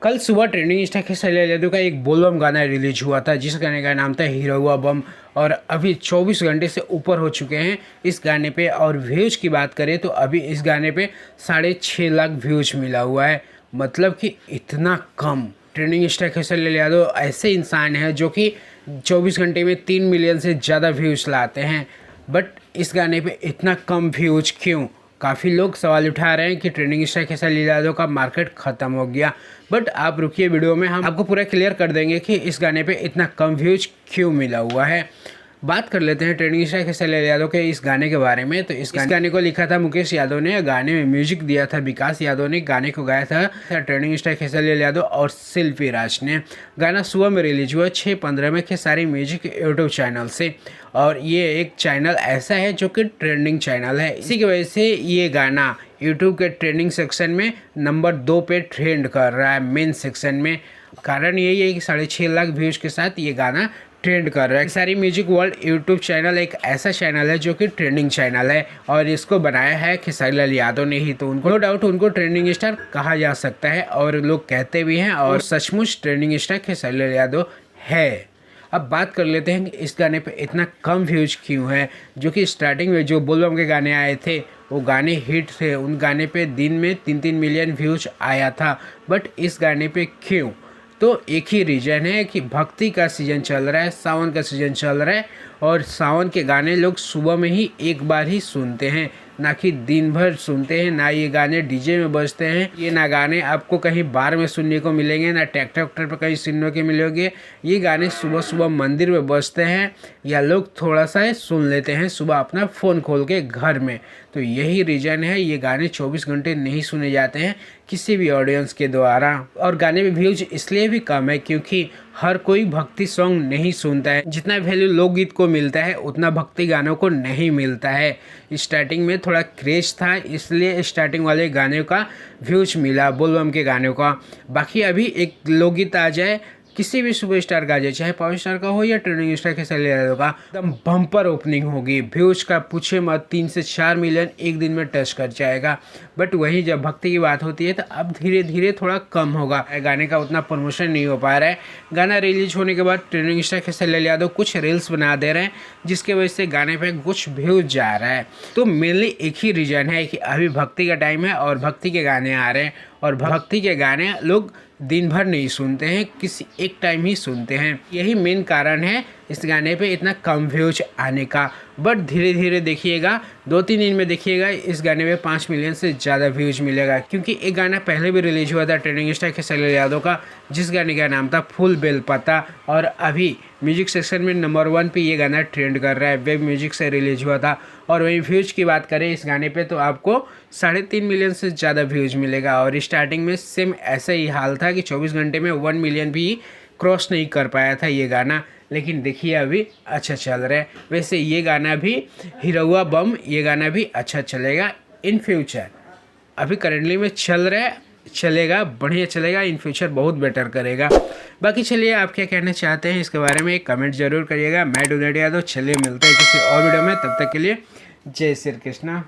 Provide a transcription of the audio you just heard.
कल सुबह trending star Khesari Lal Yadav का एक बोलबम गाना रिलीज हुआ था, जिस गाने का नाम था हिरौआ बम। और अभी 24 घंटे से ऊपर हो चुके हैं इस गाने पे। और व्यूज की बात करें तो अभी इस गाने पे 6.5 लाख व्यूज मिला हुआ है। मतलब कि इतना कम। ट्रेंडिंग स्टार खेसारी लाल यादव ऐसे इंसान है जो कि 24 घंटे में 3 मिलियन से ज़्यादा व्यूज लाते हैं, बट इस गाने पे इतना कम व्यूज क्यों? काफ़ी लोग सवाल उठा रहे हैं कि ट्रेंडिंग स्टार खेसारी लाल यादव का मार्केट ख़त्म हो गया। बट आप रुकिए, वीडियो में हम आपको पूरा क्लियर कर देंगे कि इस गाने पे इतना कम व्यूज क्यों मिला हुआ है। बात कर लेते हैं ट्रेंडिंग स्टार खेसारी लाल यादव के इस गाने के बारे में। तो इस गाने को लिखा था मुकेश यादव ने, गाने में म्यूजिक दिया था विकास यादव ने, गाने को गाया था ट्रेंडिंग स्टार खेसारी लाल यादव और शिल्पी राज ने। गाना सुबह में रिलीज हुआ 6:15 में खेसारी म्यूजिक यूट्यूब चैनल से। और ये एक चैनल ऐसा है जो कि ट्रेंडिंग चैनल है, इसी की वजह से ये गाना यूट्यूब के ट्रेंडिंग सेक्शन में नंबर 2 पे ट्रेंड कर रहा है, मेन सेक्शन में। कारण यही है कि 6.5 लाख व्यूज के साथ ये गाना ट्रेंड कर रहा है। Khesari music world YouTube channel एक ऐसा चैनल है जो कि ट्रेंडिंग चैनल है, और इसको बनाया है खेसारी लाल यादव ने ही। तो उनको नो डाउट उनको ट्रेंडिंग स्टार कहा जा सकता है, और लोग कहते भी हैं, और सचमुच ट्रेंडिंग स्टार खेसारी लाल यादव है। अब बात कर लेते हैं कि इस गाने पे इतना कम व्यूज क्यों है। जो कि स्टार्टिंग में जो बोलबम के गाने आए थे वो गाने हिट थे, उन गाने पे दिन में 3-3 मिलियन व्यूज आया था। बट इस गाने पे क्यों? तो एक ही रीज़न है कि भक्ति का सीज़न चल रहा है, सावन का सीज़न चल रहा है, और सावन के गाने लोग सुबह में ही एक बार ही सुनते हैं, ना कि दिन भर सुनते हैं। ना ये गाने डीजे में बजते हैं, ये ना गाने आपको कहीं बार में सुनने को मिलेंगे, ना ट्रैक्टर वैक्टर पर कहीं सुनने के मिलेंगे। ये गाने सुबह सुबह मंदिर में बजते हैं, या लोग थोड़ा सा सुन लेते हैं सुबह अपना फ़ोन खोल के घर में। तो यही रीज़न है, ये गाने 24 घंटे नहीं सुने जाते हैं किसी भी ऑडियंस के द्वारा। और गाने में व्यूज इसलिए भी कम है क्योंकि हर कोई भक्ति सॉन्ग नहीं सुनता है। जितना वैल्यू लोकगीत को मिलता है उतना भक्ति गानों को नहीं मिलता है। स्टार्टिंग में थोड़ा क्रेज था, इसलिए स्टार्टिंग वाले गाने का व्यूज मिला, बोलबम के गानों का। बाकी अभी एक लोकगीत आ जाए, किसी भी सुपरस्टार का आ जाए, चाहे पावर स्टार का हो या ट्रेंडिंग स्टार खेसारी लाल यादव का, एकदम बम्पर ओपनिंग होगी। व्यूज का पूछे मत, 3 से 4 मिलियन एक दिन में टच कर जाएगा। बट वहीं जब भक्ति की बात होती है तो अब धीरे धीरे थोड़ा कम होगा, गाने का उतना प्रमोशन नहीं हो पा रहा है। गाना रिलीज होने के बाद ट्रेंडिंग स्टार खेसारी लाल यादव कुछ रील्स बना दे रहे हैं, जिसके वजह से गाने पे कुछ व्यूज जा रहा है। तो मेनली एक ही रीजन है कि अभी भक्ति का टाइम है और भक्ति के गाने आ रहे हैं, और भक्ति के गाने लोग दिन भर नहीं सुनते हैं, किसी एक टाइम ही सुनते हैं। यही मेन कारण है इस गाने पे इतना कम व्यूज आने का। बट धीरे धीरे देखिएगा, 2-3 दिन में देखिएगा इस गाने में 5 मिलियन से ज़्यादा व्यूज मिलेगा। क्योंकि एक गाना पहले भी रिलीज हुआ था ट्रेंडिंग स्टार खेसारी लाल यादव का, जिस गाने का नाम था फूल बेलपत्ता, और अभी म्यूजिक सेक्शन में नंबर 1 पे ये गाना ट्रेंड कर रहा है। वेब म्यूजिक से रिलीज हुआ था। और वहीं व्यूज की बात करें इस गाने पे तो आपको 3.5 मिलियन से ज़्यादा व्यूज मिलेगा। और स्टार्टिंग में सेम ऐसा ही हाल था कि 24 घंटे में 1 मिलियन भी क्रॉस नहीं कर पाया था ये गाना। लेकिन देखिए अभी अच्छा चल रहा है। वैसे ये गाना भी हिरौआ बम, ये गाना भी अच्छा चलेगा इन फ्यूचर। अभी करेंटली में चल रहा है, चलेगा, बढ़िया चलेगा, इन फ्यूचर बहुत बेटर करेगा। बाकी चलिए आप क्या कहना चाहते हैं इसके बारे में एक कमेंट जरूर करिएगा। मैं डोनेट यादव, चलिए मिलते हैं किसी और वीडियो में, तब तक के लिए जय श्री कृष्णा।